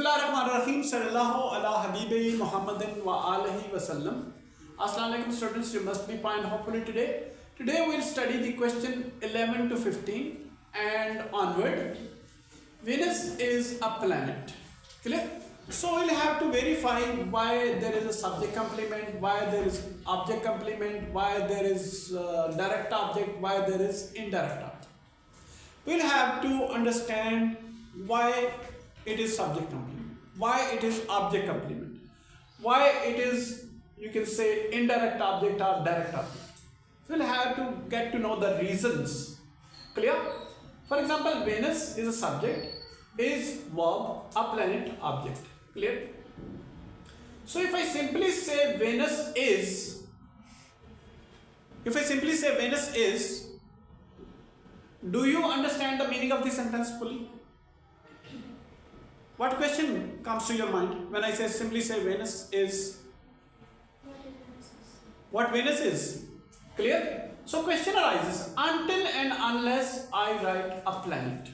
Bismillahirrahmanirrahim. Sallallahu ala habibi Muhammadin wa alihi wasallam. Assalamu alaikum students, you must be fine hopefully today. Today we'll study the question 11 to 15 and onward. Venus is a planet. Clear? So we'll have to verify why there is a subject complement, why there is object complement, why there is direct object, why there is indirect object. We'll have to understand why it is subject complement, why it is object complement, why it is, you can say, indirect object or direct object. We'll have to get to know the reasons. Clear? For example, Venus is a subject, is verb, a planet, object. Clear? So if I simply say Venus is, do you understand the meaning of this sentence fully? What question comes to your mind when I simply say Venus is? What Venus is? Clear? So question arises, until and unless I write a planet.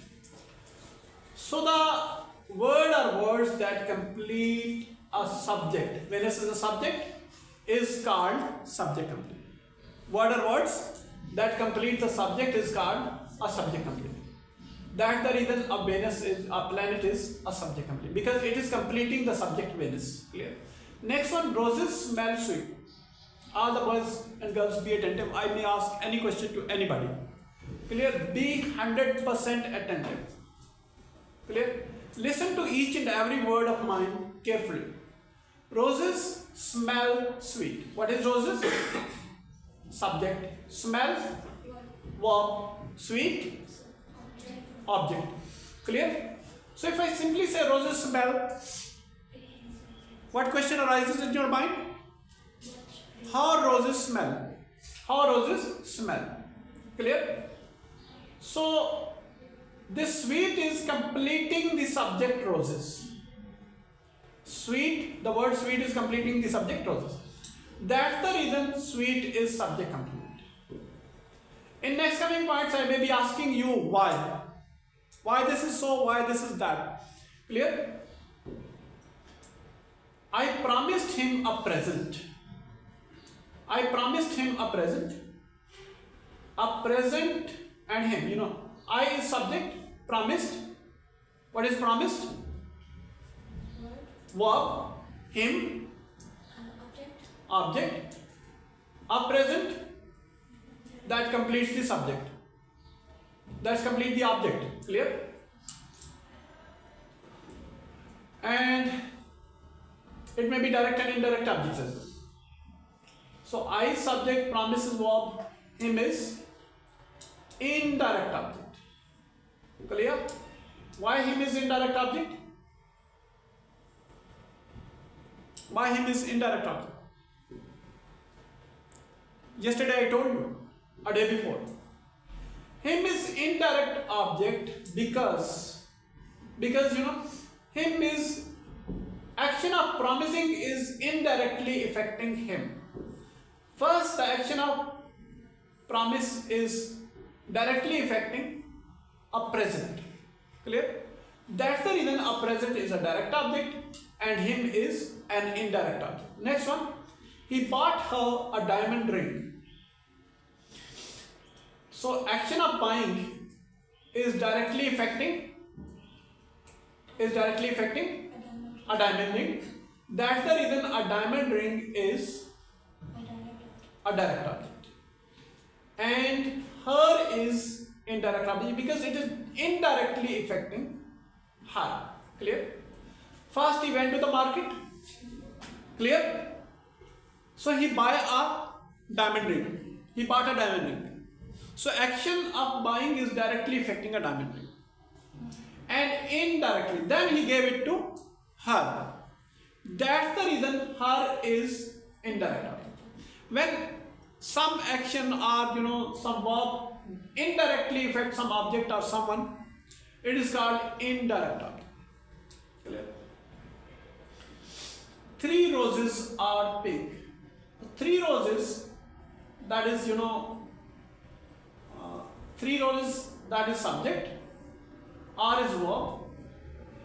So the word or words that complete a subject, Venus is a subject, is called subject complete. Word or words that complete the subject is called a subject complete. That's the reason a Venus is a planet is a subject complete, because it is completing the subject Venus. Clear? Next one, roses smell sweet. All the boys and girls be attentive. I may ask any question to anybody. Clear? Be 100% attentive. Clear? Listen to each and every word of mine carefully. Roses smell sweet. What is roses? Subject. Smell, verb. Sweet, object. Clear? So if I simply say roses smell, what question arises in your mind? How roses smell? How roses smell? Clear? So this sweet is completing the subject roses. Sweet, the word sweet is completing the subject roses. That's the reason sweet is subject complement. In next coming parts, I may be asking you why. Why this is so, why this is that. Clear? I promised him a present. I promised him a present. A present and him, you know. I is subject, promised. What is promised? Verb. Him. Object. A present. That completes the subject. That's complete the object. Clear? And it may be direct and indirect objects as well. So I subject, promise is verb, him is indirect object. Clear? Why him is indirect object? Why him is indirect object? Yesterday I told you. A day before. Him is indirect object because you know, him is action of promising is indirectly affecting him. First, the action of promise is directly affecting a present. Clear? That's the reason a present is a direct object and him is an indirect object. Next one, he bought her a diamond ring. So action of buying is directly affecting a diamond ring. That's the reason a diamond ring is a direct object. And her is indirect object because it is indirectly affecting her. Clear? First he went to the market. Clear? So he buy a diamond ring. He bought a diamond ring. So action of buying is directly affecting a diamond ring. And indirectly, then he gave it to her. That's the reason her is indirect object. When some action or, you know, some verb indirectly affects some object or someone, it is called indirect object. Clear? 3 roses are pink. 3 roses, that is, you know, 3 roses, that is subject, R is verb.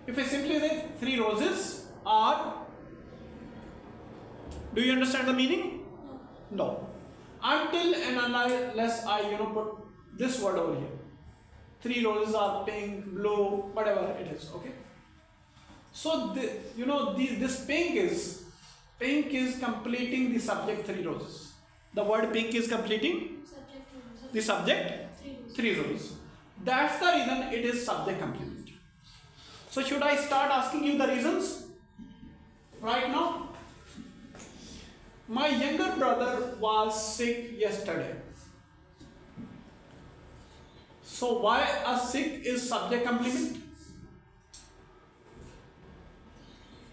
If I simply say 3 roses are. Do you understand the meaning? No. Until and unless I put this word over here. 3 roses are pink, blue, whatever it is. Okay. So this pink is completing the subject 3 roses. The word pink is completing the subject 3 roses. That's the reason it is subject complement. So should I start asking you the reasons right now? My younger brother was sick yesterday. So why a sick is subject complement?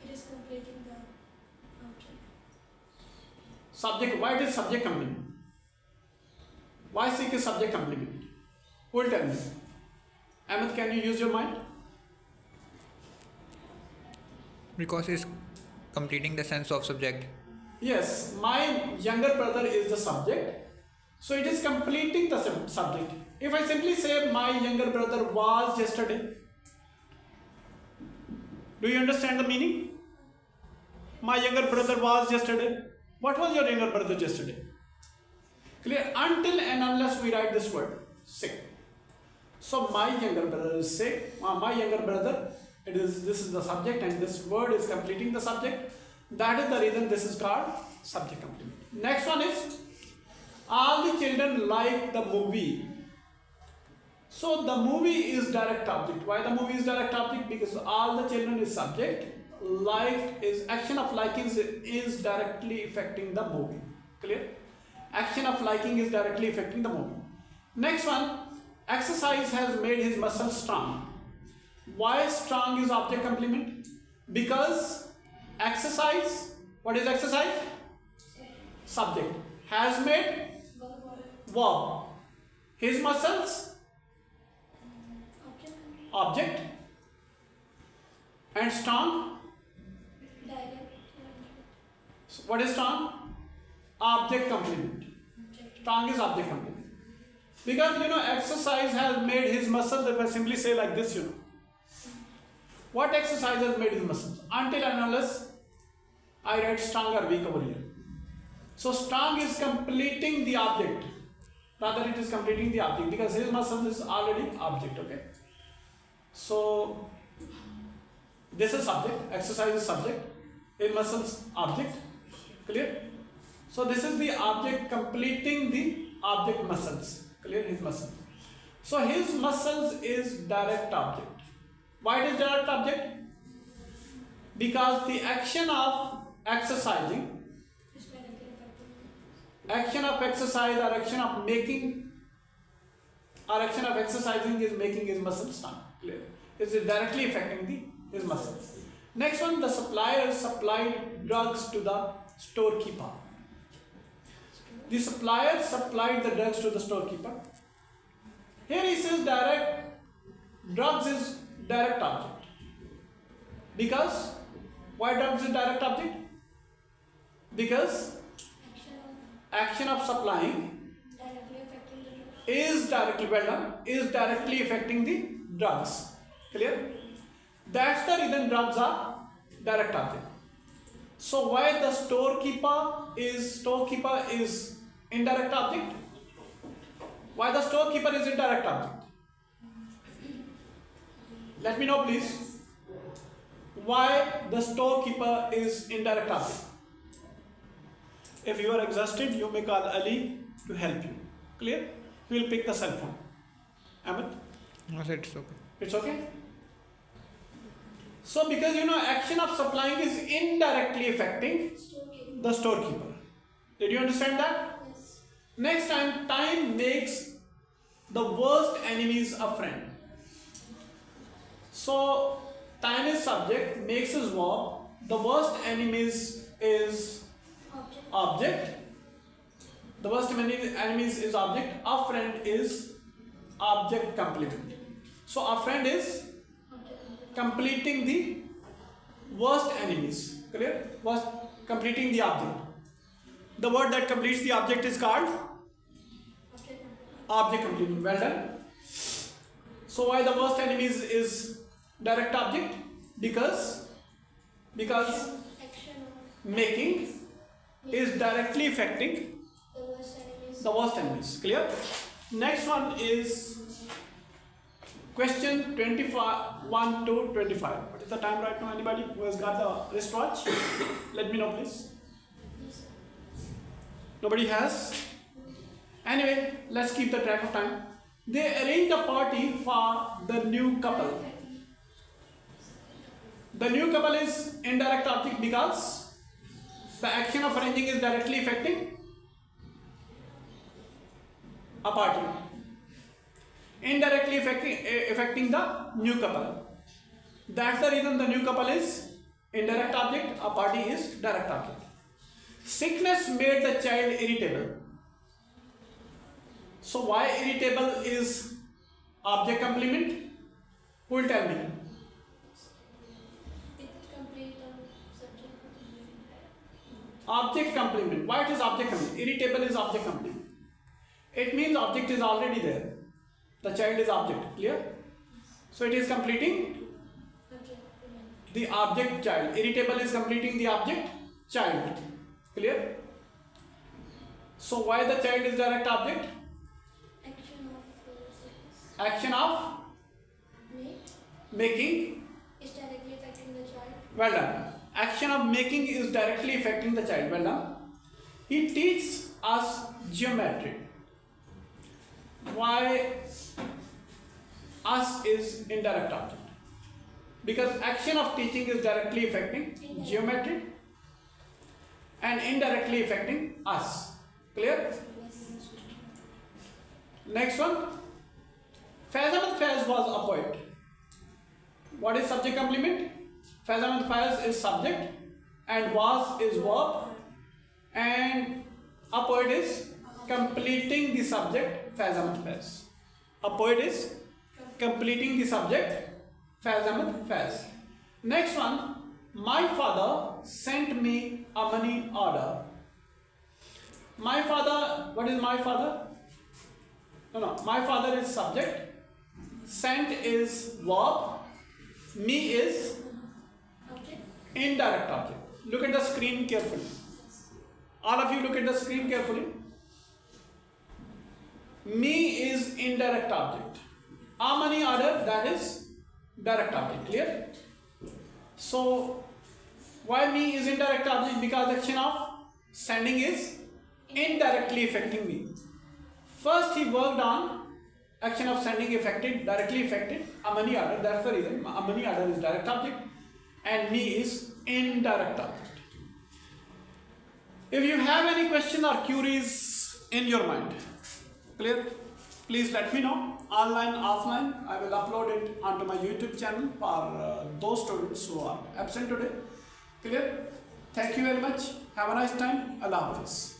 It is completing the object. Subject. Why it is subject complement? Why sick is subject complement? Who will tell me? Ahmed, can you use your mind? Because it's completing the sense of subject. Yes, my younger brother is the subject. So it is completing the subject. If I simply say my younger brother was yesterday, do you understand the meaning? My younger brother was yesterday. What was your younger brother yesterday? Clear? Until and unless we write this word, sick. So my younger brother is sick. My younger brother, this is the subject and this word is completing the subject. That is the reason this is called subject complement. Next one is, all the children like the movie. So the movie is direct object. Why the movie is direct object? Because all the children is subject. Like is action of liking is directly affecting the movie. Clear? Action of liking is directly affecting the movie. Next one, exercise has made his muscles strong. Why strong is object complement? Because exercise, what is exercise? Subject. Has made verb. His muscles, object. And strong, what is strong? Object complement. Strong is object complement. Because exercise has made his muscles. If I simply say like this, what exercise has made his muscles? Until and unless I write strong or weak over here. So strong is completing the object. Rather, it is completing the object because his muscles is already object. Okay. So this is subject. Exercise is subject. His muscles object. Clear? So this is the object completing the object muscles. Clear? His muscles. So his muscles is direct object. Why it is direct object? Because the action of exercising, action of exercise or action of making or action of exercising is making his muscles strong. Clear? Is it directly affecting his muscles? Next one, the supplier supplied drugs to the storekeeper. The supplier supplied the drugs to the storekeeper. Here he says direct, drugs is direct object. Because, why drugs is direct object? Because action of supplying is directly affecting the drugs. Clear? That's the reason drugs are direct object. So why the storekeeper is indirect object? Why the storekeeper is indirect object? Let me know please. Why the storekeeper is indirect object? If you are exhausted, you may call Ali to help you. Clear? We will pick the cell phone. Ahmed? No, sir, it's okay. It's okay? So because action of supplying is indirectly affecting the storekeeper. Did you understand that? Yes. Next time makes the worst enemies a friend. So time is subject, makes is verb, the worst enemies is object. The worst enemies is object. A friend is object complement. So a friend is completing the worst enemies. Clear? Was completing the object. The word that completes the object is called object complement. Well done. So why the worst enemies is direct object? Because Because Action of making is directly affecting the worst enemies. the worst enemies. Clear? Next one is question 21 to 25. What is the time right now? Anybody who has got the wristwatch? Let me know, please. Nobody has? Anyway, let's keep the track of time. They arranged a party for the new couple. The new couple is indirect object because the action of arranging is directly affecting a party. Indirectly affecting the new couple. That's the reason the new couple is indirect object, a party is direct object. Sickness made the child irritable. So why irritable is object complement? Who will tell me? It complete subject. Object complement. Why it is object complement? Irritable is object complement. It means object is already there. The child is object. Clear? So it is completing Subject. the object child. Irritable is completing the object child. Clear? So why the child is direct object? Action of sickness. Action of Make making. is directly affecting the child. Well done. Action of making is directly affecting the child. Well done. He teaches us geometry. Why us is indirect object? Because action of teaching is directly affecting geometry and indirectly affecting us. Clear? Yes. Next one. Faiz Ahmed Faiz was a poet. What is subject complement? Faiz Ahmed Faiz is subject and was is verb and a poet is completing the subject Faiz Ahmed Faiz. A poet is completing the subject Faiz Ahmed Faiz. Next one. My father sent me a money order. My father, what is my father? No, my father is subject. Sent is verb. Me is Object. indirect object. Look at the screen carefully. All of you look at the screen carefully. Me is indirect object. A money order, that is direct object. Clear? So, why me is indirect object? Because action of sending is indirectly affecting me. First he worked on action of sending affected, directly affected a money order. That's the reason a money order is direct object and me is indirect object. If you have any question or queries in your mind, clear? Please let me know. Online, offline, I will upload it onto my YouTube channel for those students who are absent today. Clear? Thank you very much. Have a nice time. Allah Hafiz.